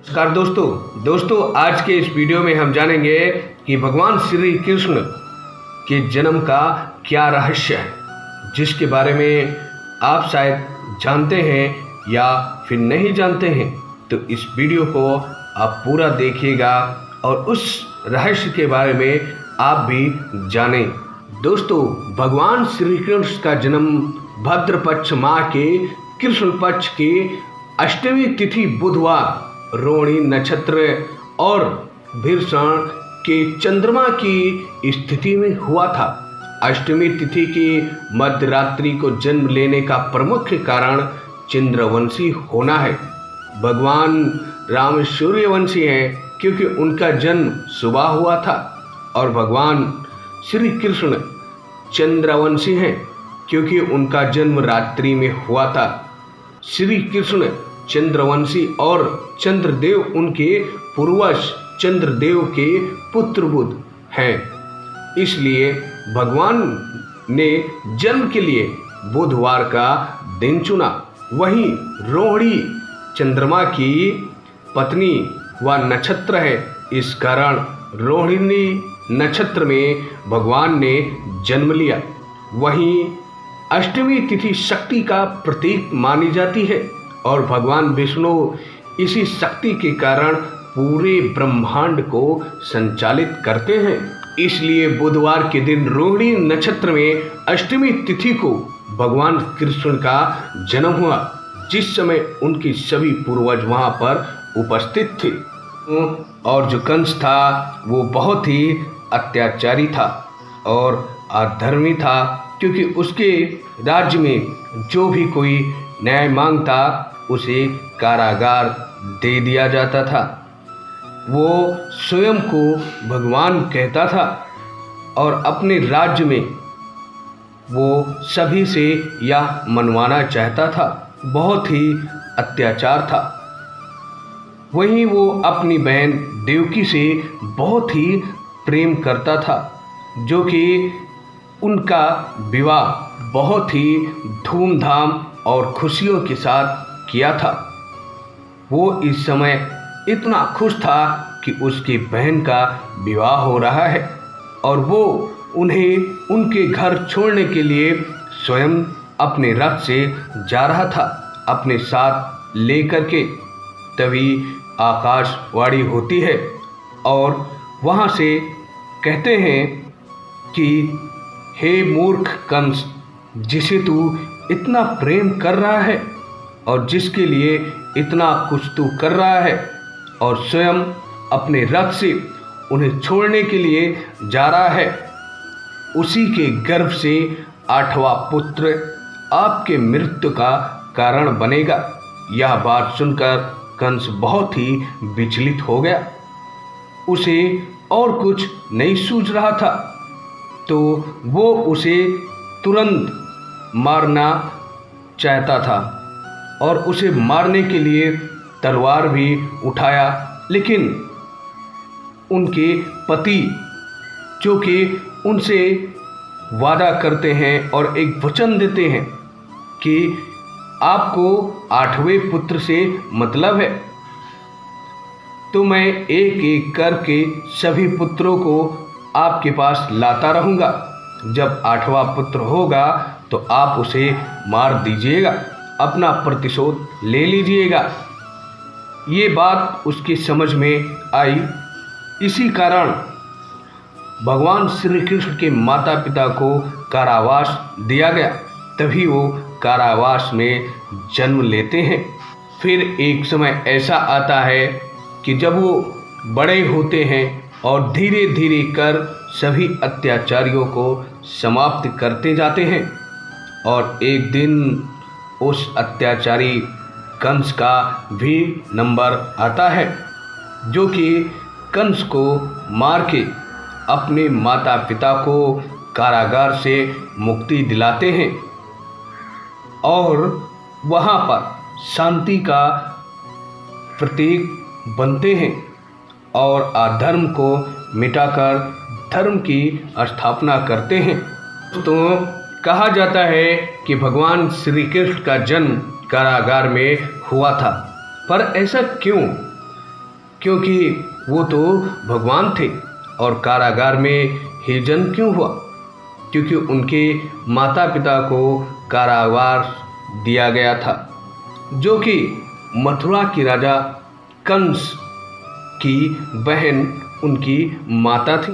नमस्कार दोस्तों आज के इस वीडियो में हम जानेंगे कि भगवान श्री कृष्ण के जन्म का क्या रहस्य है, जिसके बारे में आप शायद जानते हैं या फिर नहीं जानते हैं। तो इस वीडियो को आप पूरा देखिएगा और उस रहस्य के बारे में आप भी जानें। दोस्तों, भगवान श्री कृष्ण का जन्म भाद्र पक्ष माह के कृष्ण पक्ष के अष्टमी तिथि बुधवार रोहिणी नक्षत्र और भीषण के चंद्रमा की स्थिति में हुआ था। अष्टमी तिथि की मध्य रात्रि को जन्म लेने का प्रमुख कारण चंद्रवंशी होना है। भगवान राम सूर्यवंशी हैं क्योंकि उनका जन्म सुबह हुआ था, और भगवान श्री कृष्ण चंद्रवंशी हैं क्योंकि उनका जन्म रात्रि में हुआ था। श्री कृष्ण चंद्रवंशी और चंद्रदेव उनके पूर्वज चंद्रदेव के पुत्र बुध हैं। इसलिए भगवान ने जन्म के लिए बुधवार का दिन चुना। वहीं रोहिणी चंद्रमा की पत्नी व नक्षत्र है, इस कारण रोहिणी नक्षत्र में भगवान ने जन्म लिया। वहीं अष्टमी तिथि शक्ति का प्रतीक मानी जाती है और भगवान विष्णु इसी शक्ति के कारण पूरे ब्रह्मांड को संचालित करते हैं। इसलिए बुधवार के दिन रोहिणी नक्षत्र में अष्टमी तिथि को भगवान कृष्ण का जन्म हुआ, जिस समय उनके सभी पूर्वज वहां पर उपस्थित थे। और जो कंस था वो बहुत ही अत्याचारी था और अधर्मी था, क्योंकि उसके राज्य में जो भी कोई न्याय मांगता उसे कारागार दे दिया जाता था। वो स्वयं को भगवान कहता था और अपने राज्य में वो सभी से यह मनवाना चाहता था। बहुत ही अत्याचार था। वहीं वो अपनी बहन देवकी से बहुत ही प्रेम करता था, जो कि उनका विवाह बहुत ही धूमधाम और खुशियों के साथ किया था। वो इस समय इतना खुश था कि उसकी बहन का विवाह हो रहा है और वो उन्हें उनके घर छोड़ने के लिए स्वयं अपने रथ से जा रहा था अपने साथ लेकर के। तभी आकाशवाणी होती है और वहाँ से कहते हैं कि हे मूर्ख कंस, जिसे तू इतना प्रेम कर रहा है और जिसके लिए इतना कुछ तू कर रहा है और स्वयं अपने रथ से उन्हें छोड़ने के लिए जा रहा है, उसी के गर्भ से 8वां पुत्र आपके मृत्यु का कारण बनेगा। यह बात सुनकर कंस बहुत ही विचलित हो गया। उसे और कुछ नहीं सूझ रहा था, तो वो उसे तुरंत मारना चाहता था और उसे मारने के लिए तलवार भी उठाया। लेकिन उनके पति, जो कि उनसे वादा करते हैं और एक वचन देते हैं कि आपको 8वें पुत्र से मतलब है, तो मैं एक एक करके सभी पुत्रों को आपके पास लाता रहूँगा। जब 8वां पुत्र होगा तो आप उसे मार दीजिएगा, अपना प्रतिशोध ले लीजिएगा। ये बात उसकी समझ में आई। इसी कारण भगवान श्री कृष्ण के माता पिता को कारावास दिया गया। तभी वो कारावास में जन्म लेते हैं। फिर एक समय ऐसा आता है कि जब वो बड़े होते हैं और धीरे धीरे कर सभी अत्याचारियों को समाप्त करते जाते हैं, और एक दिन उस अत्याचारी कंस का भी नंबर आता है, जो कि कंस को मार के अपने माता पिता को कारागार से मुक्ति दिलाते हैं और वहाँ पर शांति का प्रतीक बनते हैं और अधर्म को मिटाकर धर्म की स्थापना करते हैं। तो कहा जाता है कि भगवान श्री कृष्ण का जन्म कारागार में हुआ था। पर ऐसा क्यों? क्योंकि वो तो भगवान थे। और कारागार में ही जन्म क्यों हुआ? क्योंकि उनके माता पिता को कारावास दिया गया था, जो कि मथुरा की राजा कंस की बहन उनकी माता थी।